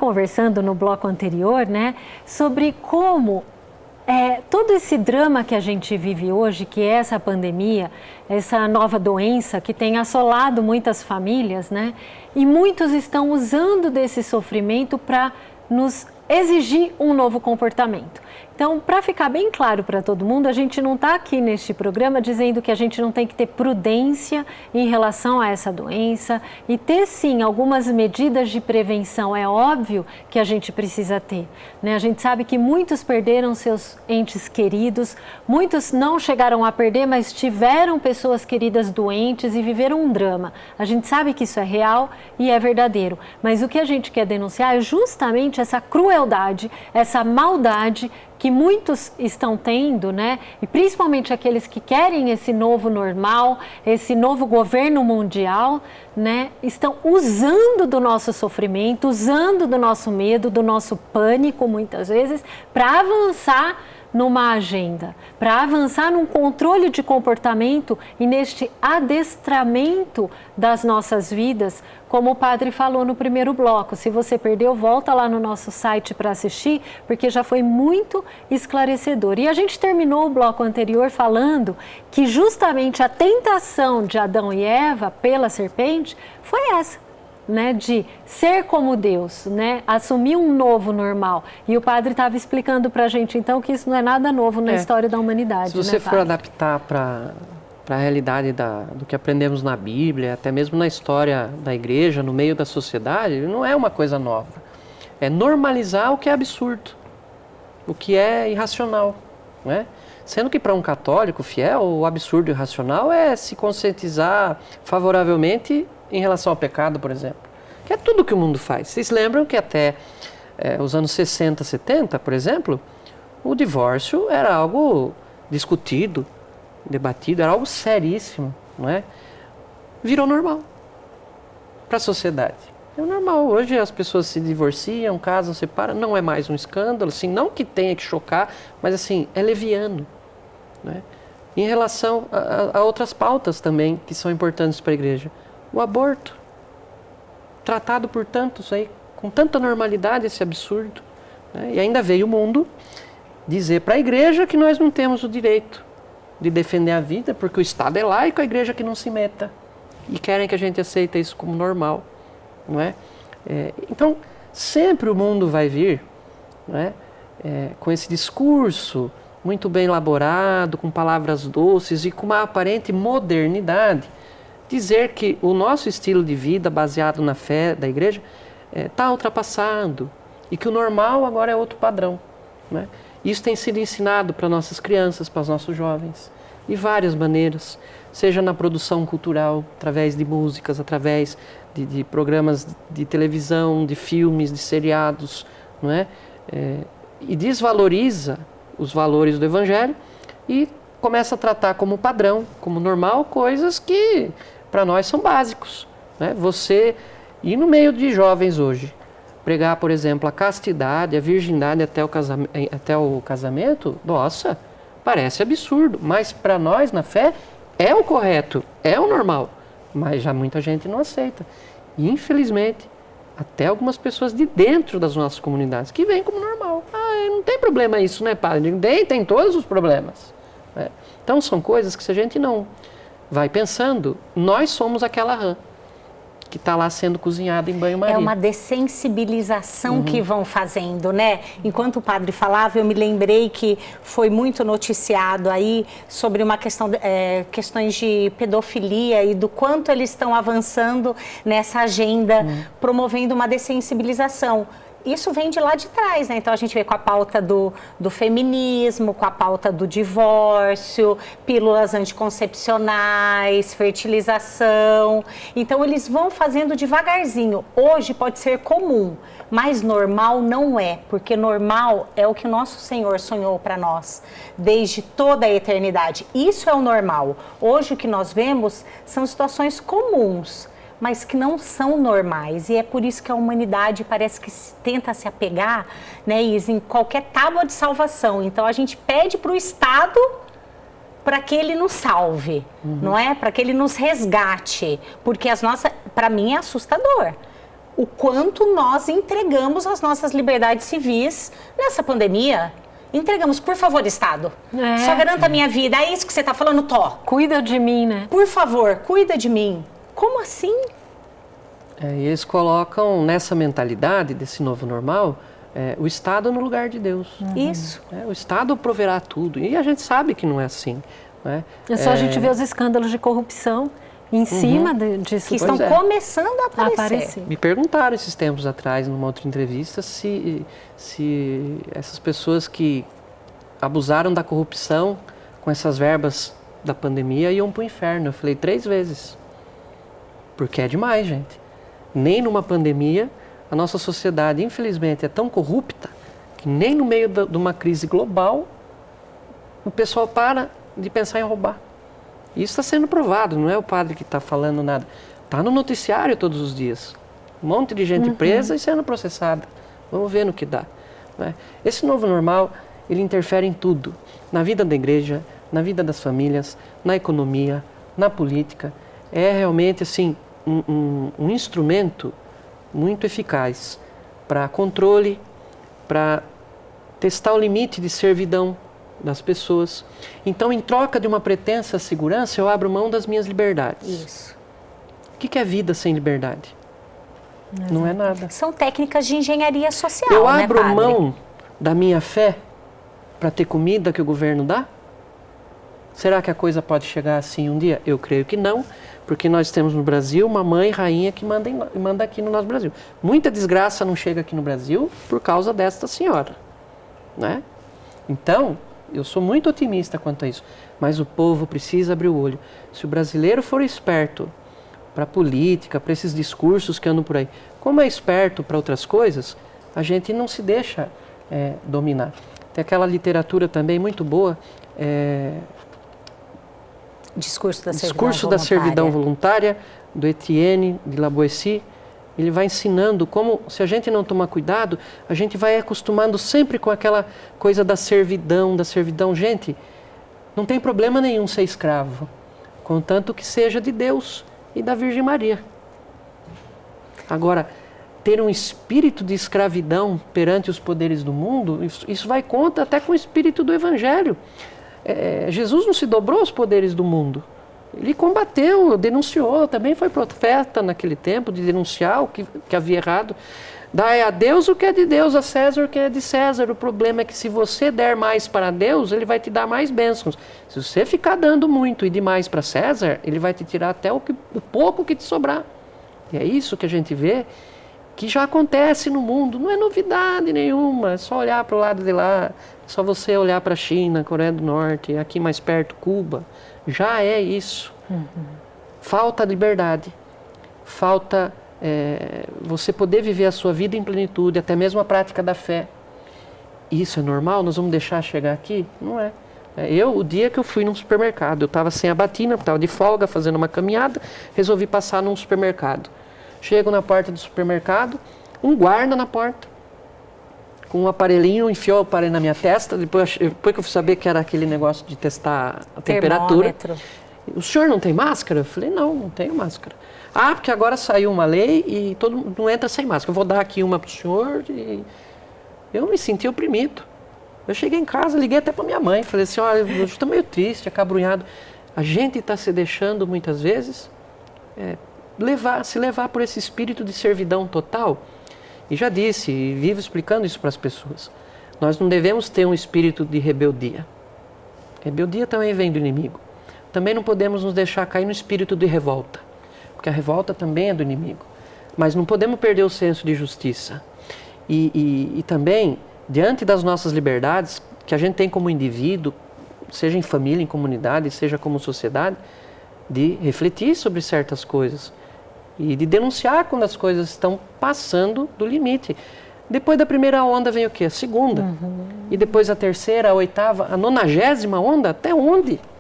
conversando no bloco anterior, né, sobre como todo esse drama que a gente vive hoje, que é essa pandemia, essa nova doença que tem assolado muitas famílias, né, e muitos estão usando desse sofrimento para nos exigir um novo comportamento. Então, para ficar bem claro para todo mundo, a gente não está aqui neste programa dizendo que a gente não tem que ter prudência em relação a essa doença e ter, sim, algumas medidas de prevenção. É óbvio que a gente precisa ter, né? A gente sabe que muitos perderam seus entes queridos, muitos não chegaram a perder, mas tiveram pessoas queridas doentes e viveram um drama. A gente sabe que isso é real e é verdadeiro, mas o que a gente quer denunciar é justamente essa crueldade, essa maldade que muitos estão tendo, né? E principalmente aqueles que querem esse novo normal, esse novo governo mundial, né? Estão usando do nosso sofrimento, usando do nosso medo, do nosso pânico, muitas vezes, para avançar numa agenda, para avançar num controle de comportamento e neste adestramento das nossas vidas, como o padre falou no primeiro bloco. Se você perdeu, volta lá no nosso site para assistir, porque já foi muito esclarecedor. E a gente terminou o bloco anterior falando que justamente a tentação de Adão e Eva pela serpente foi essa, né, de ser como Deus, né, assumir um novo normal. E o padre estava explicando para a gente, então, que isso não é nada novo na história da humanidade. Se você for adaptar para a realidade do que aprendemos na Bíblia, até mesmo na história da igreja, no meio da sociedade, não é uma coisa nova. É normalizar o que é absurdo, o que é irracional, né? Sendo que para um católico fiel, o absurdo e irracional é se conscientizar favoravelmente em relação ao pecado, por exemplo, que é tudo que o mundo faz. Vocês lembram que até os anos 60, 70, por exemplo, o divórcio era algo discutido, debatido, era algo seríssimo, não é? Virou normal para a sociedade. É normal. Hoje as pessoas se divorciam, casam, separam, não é mais um escândalo, assim, não que tenha que chocar, mas assim, é leviano, né? Em relação a outras pautas também que são importantes para a igreja. O aborto, tratado, portanto, isso aí, com tanta normalidade, esse absurdo, né? E ainda veio o mundo dizer para a igreja que nós não temos o direito de defender a vida, porque o Estado é laico, a igreja que não se meta. E querem que a gente aceite isso como normal, não é? Então, sempre o mundo vai vir, não é? Com esse discurso muito bem elaborado, com palavras doces e com uma aparente modernidade, dizer que o nosso estilo de vida baseado na fé da igreja está ultrapassado e que o normal agora é outro padrão, né? Isso tem sido ensinado para nossas crianças, para os nossos jovens, de várias maneiras, seja na produção cultural, através de músicas, através de programas de televisão, de filmes, de seriados, não é? E desvaloriza os valores do Evangelho e começa a tratar como padrão, como normal, coisas que para nós são básicos, né? Você ir no meio de jovens hoje, pregar, por exemplo, a castidade, a virgindade até o casamento, nossa, parece absurdo, mas para nós na fé é o correto, é o normal, mas já muita gente não aceita. E infelizmente, até algumas pessoas de dentro das nossas comunidades que veem como normal. Não tem problema isso, né, padre? Tem todos os problemas, né? Então são coisas que se a gente não vai pensando, nós somos aquela rã que está lá sendo cozinhada em banho-maria. É uma dessensibilização que vão fazendo, né? Enquanto o padre falava, eu me lembrei que foi muito noticiado aí sobre uma questão, questões de pedofilia e do quanto eles estão avançando nessa agenda, promovendo uma dessensibilização. Isso vem de lá de trás, né? Então a gente vê com a pauta do feminismo, com a pauta do divórcio, pílulas anticoncepcionais, fertilização. Então eles vão fazendo devagarzinho. Hoje pode ser comum, mas normal não é, porque normal é o que o nosso Senhor sonhou para nós desde toda a eternidade. Isso é o normal. Hoje o que nós vemos são situações comuns, mas que não são normais, e é por isso que a humanidade parece que tenta se apegar, né, Isa, em qualquer tábua de salvação. Então a gente pede para o Estado para que ele nos salve, não é? Para que ele nos resgate, porque para mim é assustador. o quanto nós entregamos as nossas liberdades civis nessa pandemia. Entregamos, por favor, Estado. Só garanta a minha vida. É isso que você está falando, Tó? Cuida de mim, né? Por favor, cuida de mim. Como assim? E eles colocam nessa mentalidade desse novo normal o Estado no lugar de Deus. Isso. O Estado proverá tudo. E a gente sabe que não é assim. Né? É só a gente ver os escândalos de corrupção em cima disso. Que estão começando a aparecer. Me perguntaram esses tempos atrás, numa outra entrevista, se essas pessoas que abusaram da corrupção com essas verbas da pandemia iam para o inferno. Eu falei 3 vezes. Porque é demais, gente. Nem numa pandemia, a nossa sociedade, infelizmente, é tão corrupta que nem no meio de uma crise global o pessoal para de pensar em roubar. Isso está sendo provado, não é o padre que está falando nada. Está no noticiário todos os dias. Um monte de gente presa e sendo processada. Vamos ver no que dá. Né? Esse novo normal, ele interfere em tudo. Na vida da igreja, na vida das famílias, na economia, na política. É realmente assim, um instrumento muito eficaz para controle, para testar o limite de servidão das pessoas. Então, em troca de uma pretensa segurança, eu abro mão das minhas liberdades. Isso. O que é vida sem liberdade? Não é nada. São técnicas de engenharia social, eu abro padre? mão da minha fé para ter comida que o governo dá? Será que a coisa pode chegar assim um dia? Eu creio que não, porque nós temos no Brasil uma mãe rainha que manda aqui no nosso Brasil. Muita desgraça não chega aqui no Brasil por causa desta senhora. Né? Então, eu sou muito otimista quanto a isso, mas o povo precisa abrir o olho. Se o brasileiro for esperto para a política, para esses discursos que andam por aí, como é esperto para outras coisas, a gente não se deixa dominar. Tem aquela literatura também muito boa, Discurso da Servidão Voluntária, do Etienne de La Boétie. Ele vai ensinando como, se a gente não tomar cuidado, a gente vai acostumando sempre com aquela coisa da servidão. Gente, não tem problema nenhum ser escravo, contanto que seja de Deus e da Virgem Maria. Agora, ter um espírito de escravidão perante os poderes do mundo, isso vai contra até com o espírito do Evangelho. Jesus não se dobrou aos poderes do mundo. Ele combateu, denunciou, também foi profeta naquele tempo de denunciar o que havia errado. Dai a Deus o que é de Deus, a César o que é de César. O problema é que se você der mais para Deus, Ele vai te dar mais bênçãos. Se você ficar dando muito e demais para César, Ele vai te tirar até o pouco que te sobrar. E é isso que a gente vê que já acontece no mundo. Não é novidade nenhuma, é só olhar para o lado de lá. É só você olhar para a China, Coreia do Norte, aqui mais perto, Cuba. Já é isso. Falta liberdade, falta você poder viver a sua vida em plenitude, até mesmo a prática da fé. Isso é normal? Nós vamos deixar chegar aqui? Não é. O dia que eu fui num supermercado, eu estava sem a batina, estava de folga, fazendo uma caminhada, resolvi passar num supermercado. Chego na porta do supermercado, um guarda na porta, com um aparelhinho, enfiou o aparelho na minha testa, depois que eu fui saber que era aquele negócio de testar a temperatura. O senhor não tem máscara? Eu falei, não tenho máscara. Ah, porque agora saiu uma lei e todo mundo não entra sem máscara. Eu vou dar aqui uma para o senhor. E eu me senti oprimido. Eu cheguei em casa, liguei até para minha mãe, falei assim, olha, eu estou meio triste, acabrunhado. A gente está se deixando muitas vezes se levar por esse espírito de servidão total. E já disse, e vivo explicando isso para as pessoas. Nós não devemos ter um espírito de rebeldia. Rebeldia também vem do inimigo. Também não podemos nos deixar cair no espírito de revolta, porque a revolta também é do inimigo. Mas não podemos perder o senso de justiça. E também, diante das nossas liberdades, que a gente tem como indivíduo, seja em família, em comunidade, seja como sociedade, de refletir sobre certas coisas e de denunciar quando as coisas estão passando do limite. Depois da primeira onda vem o quê? A segunda. E depois a terceira, a oitava, a 90ª onda, até onde?